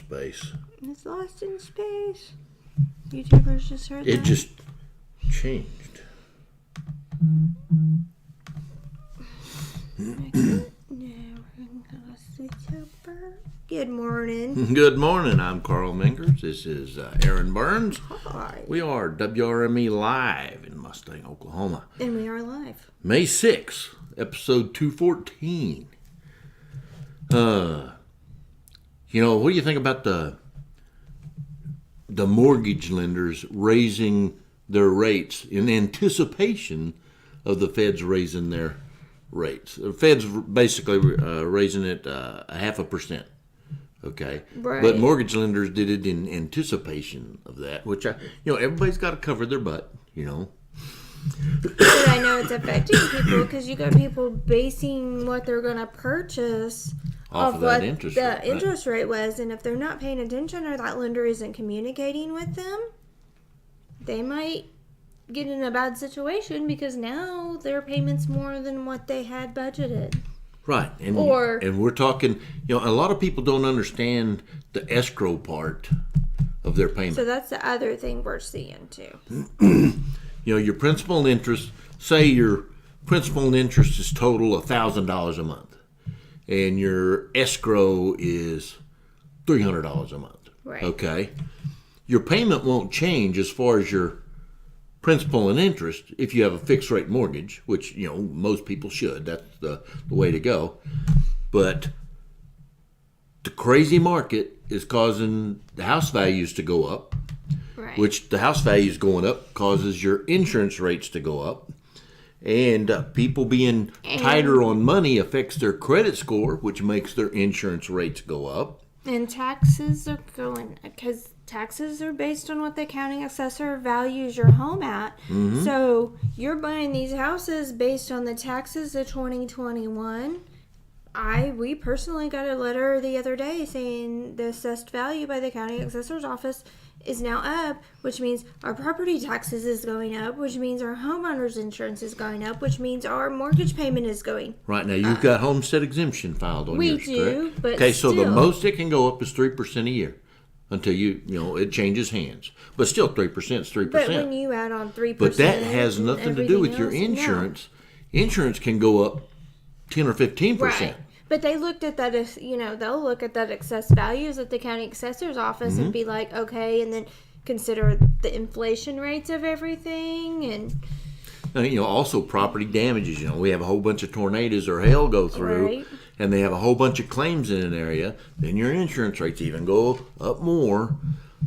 Space. It's lost in space. YouTubers just heard that. It just changed. Good morning. Good morning. I'm Carl Mingers. This is Aaron Burns. Hi. We are WRME live in Mustang, Oklahoma. And we are live. May 6th, episode 214. What do you think about the mortgage lenders raising their rates in anticipation of the Feds raising their rates? The Fed's basically raising it 0.5%. Okay, Right. But mortgage lenders did it in anticipation of that, which everybody's got to cover their butt. But I know it's affecting people because you got people basing what they're going to purchase Off of what that interest the rate, interest rate was, and if they're not paying attention or that lender isn't communicating with them, they might get in a bad situation because now their payment's more than what they had budgeted. Right, and we're talking. A lot of people don't understand the escrow part of their payment. So that's the other thing we're seeing too. Your principal and interest. Say your principal and interest is total $1,000 a month, and your escrow is $300 a month. Right. Okay, your payment won't change as far as your principal and interest if you have a fixed rate mortgage, which most people should. That's the way to go. But the crazy market is causing the house values to go up, Right. which the house values going up causes your insurance rates to go up. And people being tighter on money affects their credit score, which makes their insurance rates go up. And taxes are going, because taxes are based on what the county assessor values your home at. Mm-hmm. So you're buying these houses based on the taxes of 2021. We personally got a letter the other day saying the assessed value by the county assessor's office is now up, which means our property taxes is going up, which means our homeowner's insurance is going up, which means our mortgage payment is going. Right now, you've got homestead exemption filed on We yours, do, correct? but okay, so the still. most it can go up is 3% a year until it changes hands. But still, 3% is 3%. But when you add on 3%, But that has nothing to do with your everything else, no. insurance. Insurance can go up 10 or 15%. Right. But they looked at that as, they'll look at that excess values at the county assessor's office Mm-hmm. and be like, okay, and then consider the inflation rates of everything. And Also property damages. We have a whole bunch of tornadoes or hail go through, Right. and they have a whole bunch of claims in an area. Then your insurance rates even go up more.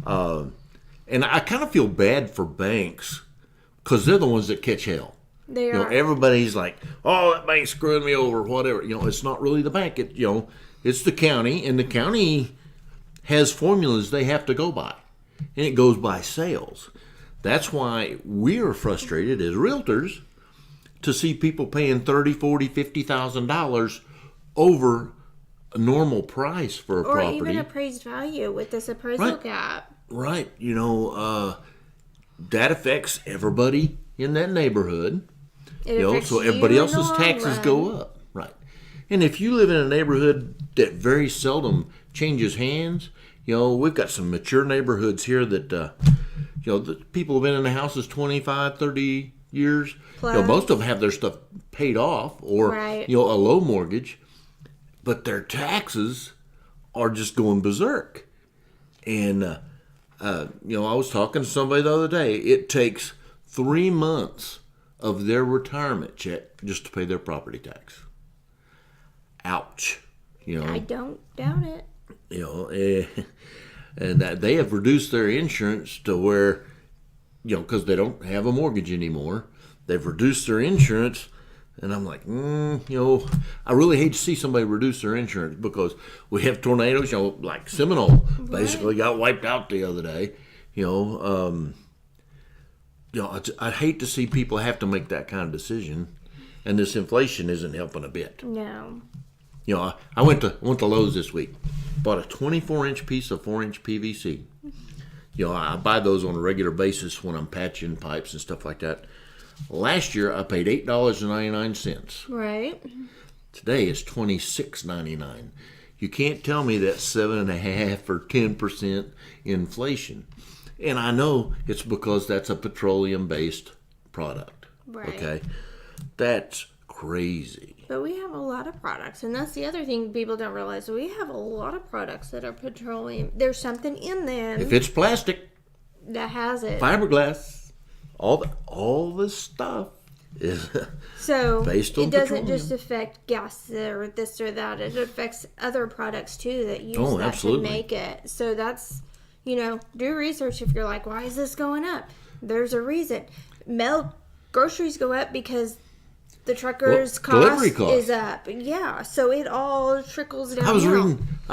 And I kind of feel bad for banks because they're the ones that catch hell. they are. Everybody's like, "Oh, that bank's screwing me over," whatever. It's not really the bank. It's the county, and the county has formulas they have to go by, and it goes by sales. That's why we're frustrated as realtors to see people paying $30,000, $40,000, $50,000 over a normal price for a or property. even appraised value with this appraisal Right. gap. Right. That affects everybody in that neighborhood. It affects So you everybody in the else's long taxes run. go up. Right. And if you live in a neighborhood that very seldom changes hands, we've got some mature neighborhoods here that, the people have been in the houses 25, 30 years. Plus. Most of them have their stuff paid off or, Right. a low mortgage, but their taxes are just going berserk. And, I was talking to somebody the other day. It takes 3 months of their retirement check just to pay their property tax. Ouch. I don't doubt it. And that they have reduced their insurance to where, because they don't have a mortgage anymore, they've reduced their insurance. And I'm like, I really hate to see somebody reduce their insurance because we have tornadoes, like Seminole basically got wiped out the other day. I hate to see people have to make that kind of decision, and this inflation isn't helping a bit. No. I went to Lowe's this week, bought a 24-inch piece of 4-inch PVC. I buy those on a regular basis when I'm patching pipes and stuff like that. Last year, I paid $8.99. Right. Today it's $26.99. You can't tell me that 7.5 or 10% inflation. And I know it's because that's a petroleum-based product. Right. Okay, that's crazy. But we have a lot of products, and that's the other thing people don't realize. We have a lot of products that are petroleum. There's something in them If it's plastic, that has it. fiberglass, all this stuff is So based on it doesn't petroleum. just affect gas or this or that. It affects other products too that use Oh, that absolutely. to make it. So that's, do research if you're like, why is this going up? There's a reason. Groceries go up because the trucker's delivery cost cost. is up. Yeah, so it all trickles down. I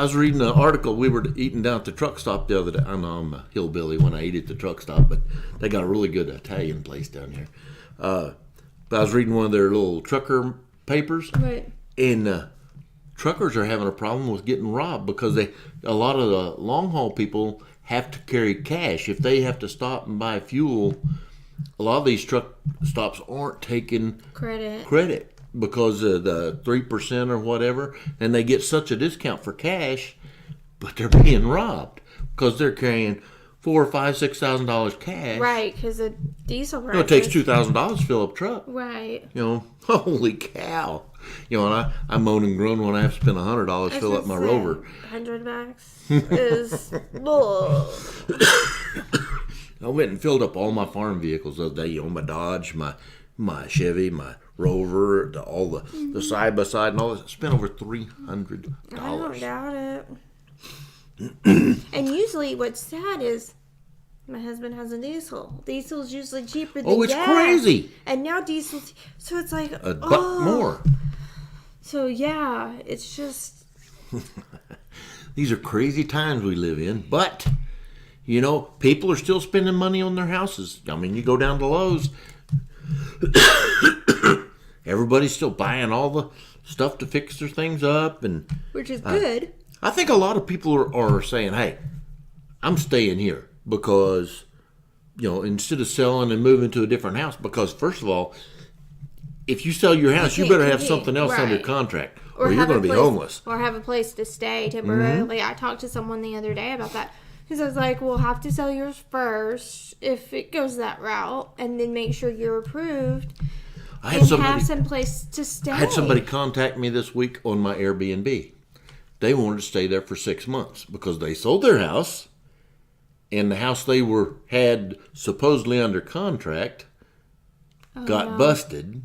was reading an article. We were eating down at the truck stop the other day. I know I'm a hillbilly when I eat at the truck stop, but they got a really good Italian place down here. But I was reading one of their little trucker papers, Right. and truckers are having a problem with getting robbed because a lot of the long haul people have to carry cash. If they have to stop and buy fuel, a lot of these truck stops aren't taking credit because of the 3% or whatever, and they get such a discount for cash, but they're being robbed because they're carrying $4,000, $5,000, $6,000 cash. Right, because the diesel price. It takes $2,000 to fill up a truck. Right. Holy cow! And I moan and groan when I have to spend $100 to fill up my Rover. $100 is bull. I went and filled up all my farm vehicles the other day. My Dodge, my Chevy, my Rover, all the side by side and all this. I spent over $300. I don't doubt it. And usually, what's sad is my husband has a diesel. Diesel's usually cheaper than It's gas. crazy. And now diesel, so it's like A buck more. So yeah, it's just These are crazy times we live in, but people are still spending money on their houses. I mean, you go down to Lowe's, everybody's still buying all the stuff to fix their things up, and which is good. I think a lot of people are saying, "Hey, I'm staying here because, instead of selling and moving to a different house, because first of all, if you sell your house, you can't better have compete. something else under Right. contract, or you're have going a to be place- homeless." Or have a place to stay temporarily. Mm-hmm. I talked to someone the other day about that. Because I was like, we'll have to sell yours first if it goes that route, and then make sure you're approved I had and somebody. have some place to stay. I had somebody contact me this week on my Airbnb. They wanted to stay there for 6 months because they sold their house, and the house they had supposedly under contract got busted,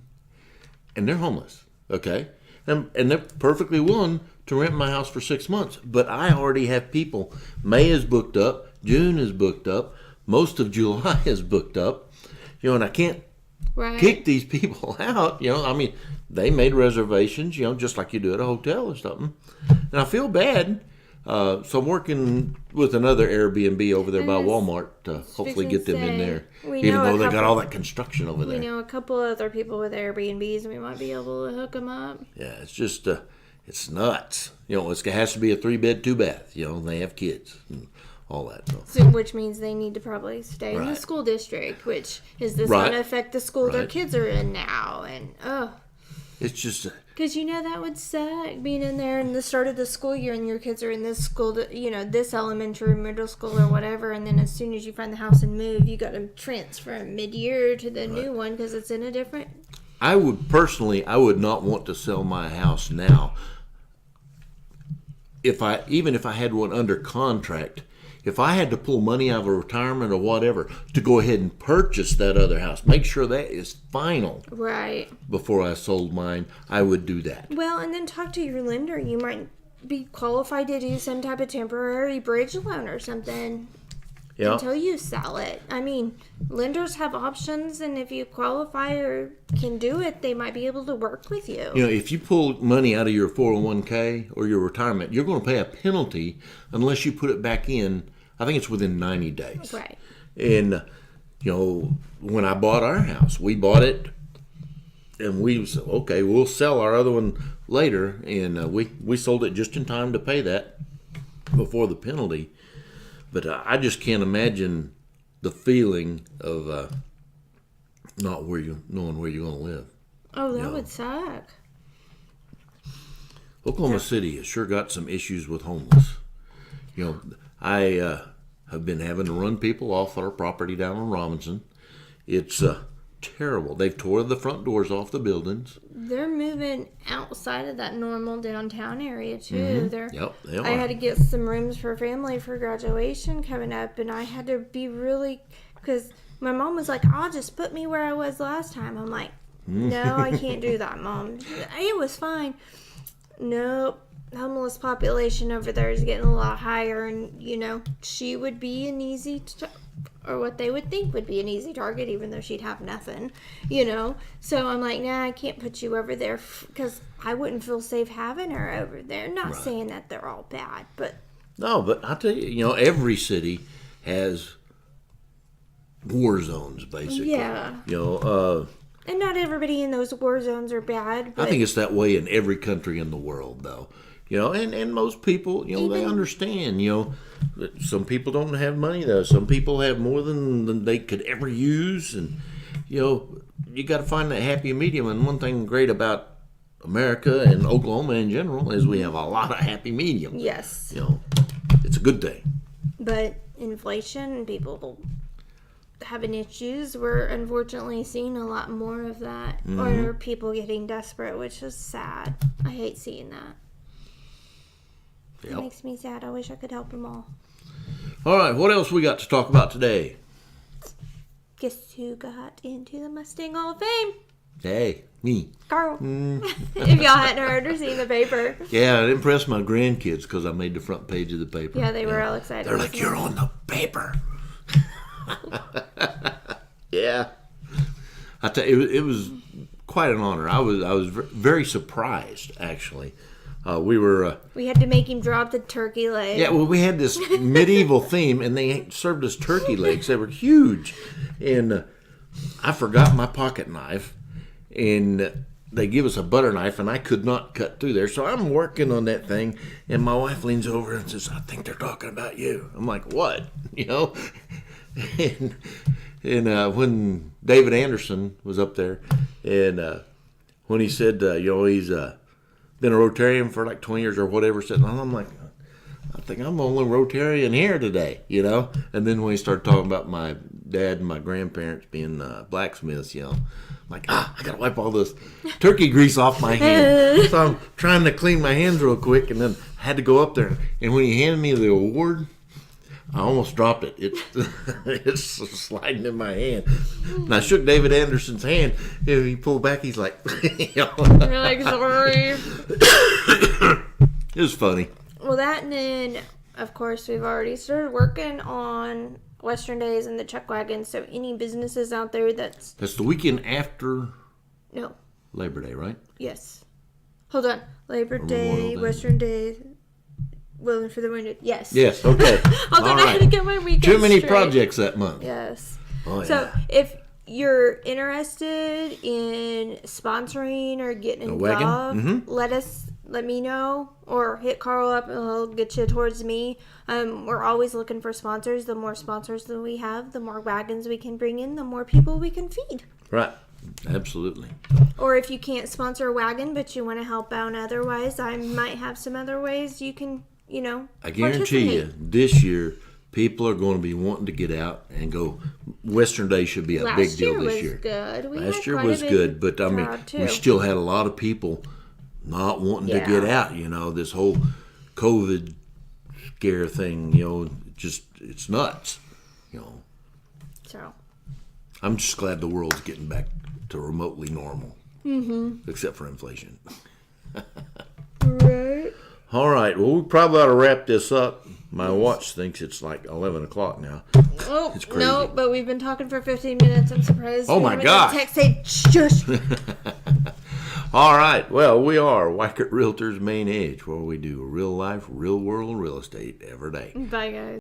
and they're homeless. Okay, and they're perfectly willing to rent my house for 6 months. But I already have people. May is booked up. June is booked up. Most of July is booked up. And I can't Right. kick these people out. I mean, they made reservations, just like you do at a hotel or something. And I feel bad. So I'm working with another Airbnb over there by I was Walmart to hopefully get them in say, there. we Even know a though they got couple- all that construction over We there. know a couple other people with Airbnbs, and we might be able to hook them up. Yeah, it's just, it's nuts. It has to be a 3-bed, 2-bath. They have kids and all that. So. Which means they need to probably stay in the Right. school district, which is this Right. going to affect the school their Right. kids are in now? And, It's just, because that would suck being in there in the start of the school year and your kids are in this school, this elementary, middle school or whatever. And then as soon as you find the house and move, you got to transfer mid-year to the new one because it's in a different. I would not want to sell my house now. Even if I had one under contract, if I had to pull money out of a retirement or whatever to go ahead and purchase that other house, make sure that is final Right. before I sold mine, I would do that. Well, and then talk to your lender. You might be qualified to do some type of temporary bridge loan or something Yeah. until you sell it. I mean, lenders have options, and if you qualify or can do it, they might be able to work with you. If you pull money out of your 401k or your retirement, you're going to pay a penalty unless you put it back in. I think it's within 90 days. Right. And, when I bought our house, we bought it and we said, okay, we'll sell our other one later. And we sold it just in time to pay that before the penalty. But I just can't imagine the feeling of knowing where you're going to live. Oh, that would suck. Oklahoma City has sure got some issues with homeless. You know, I have been having to run people off our property down on Robinson. It's terrible. They've tore the front doors off the buildings. They're moving outside of that normal downtown area too. Yep, they are. I had to get some rooms for family for graduation coming up, and I had to be really, because my mom was like, "I'll just put me where I was last time." I'm like, "No, I can't do that, Mom. It was fine." Nope. Homeless population over there is getting a lot higher, and she would be an easy or what they would think would be an easy target, even though she'd have nothing, So I'm like, nah, I can't put you over there because I wouldn't feel safe having her over there. Not saying that they're all bad, but No, but I tell you, every city has war zones, basically. Yeah. And not everybody in those war zones are bad. But I think it's that way in every country in the world, though. And most people, they understand, that some people don't have money, though. Some people have more than they could ever use. And, you got to find that happy medium. And one thing great about America and Oklahoma in general is we have a lot of happy medium. Yes. It's a good thing. But inflation and people having issues, we're unfortunately seeing a lot more of that. Or people getting desperate, which is sad. I hate seeing that. It makes me sad. I wish I could help them all. All right, what else we got to talk about today? Guess who got into the Mustang Hall of Fame? Hey, me. Carl. If y'all hadn't heard or seen the paper. Yeah, it impressed my grandkids because I made the front page of the paper. Yeah, they were all excited. They're like, "You're on the paper." Yeah. I tell you, it was quite an honor. I was very surprised, actually. We had to make him drop the turkey leg. Yeah, well, we had this medieval theme, and they served us turkey legs. They were huge, and I forgot my pocket knife, and they give us a butter knife, and I could not cut through there. So I'm working on that thing, and my wife leans over and says, "I think they're talking about you." I'm like, "What?" And when David Anderson was up there, and when he said, he's been a Rotarian for like 20 years or whatever, I'm like, I think I'm the only Rotarian here today, And then when he started talking about my dad and my grandparents being blacksmiths, I'm like, I gotta wipe all this turkey grease off my hands. So I'm trying to clean my hands real quick, and then I had to go up there. And when he handed me the award, I almost dropped it. It's sliding in my hand. And I shook David Anderson's hand. And he pulled back. He's like, You're like, sorry. It was funny. Well, that, and then, of course, we've already started working on Western Days and the Chuck Wagon. So any businesses out there that's the weekend after No. Labor Day, right? Yes. Hold on. Labor Day, Western Days. Willing for the Wounded. Yes. Yes, okay. Hold on, I had to get my weekend Too many straight. projects that month. Yes. Oh, yeah. So if you're interested in sponsoring or getting involved, let me know, or hit Carl up and he'll get you towards me. We're always looking for sponsors. The more sponsors that we have, the more wagons we can bring in, the more people we can feed. Right. Absolutely. Or if you can't sponsor a wagon, but you want to help out otherwise, I might have some other ways you can, I guarantee you, this year, people are going to be wanting to get out and go. Western Day should be a big deal this year. Good. Last year was good, but I mean, we still had a lot of people not wanting to get out. This whole COVID scare thing, it's nuts. So I'm just glad the world's getting back to remotely normal, except for inflation. Right. All right. Well, we probably ought to wrap this up. My watch thinks it's like 11 o'clock now. Oh, it's crazy. No, but we've been talking for 15 minutes. I'm surprised. Oh, my gosh. Text say, shush. All right. Well, we are Weichert Realtors Main Edge, where we do real life, real world real estate every day. Bye, guys.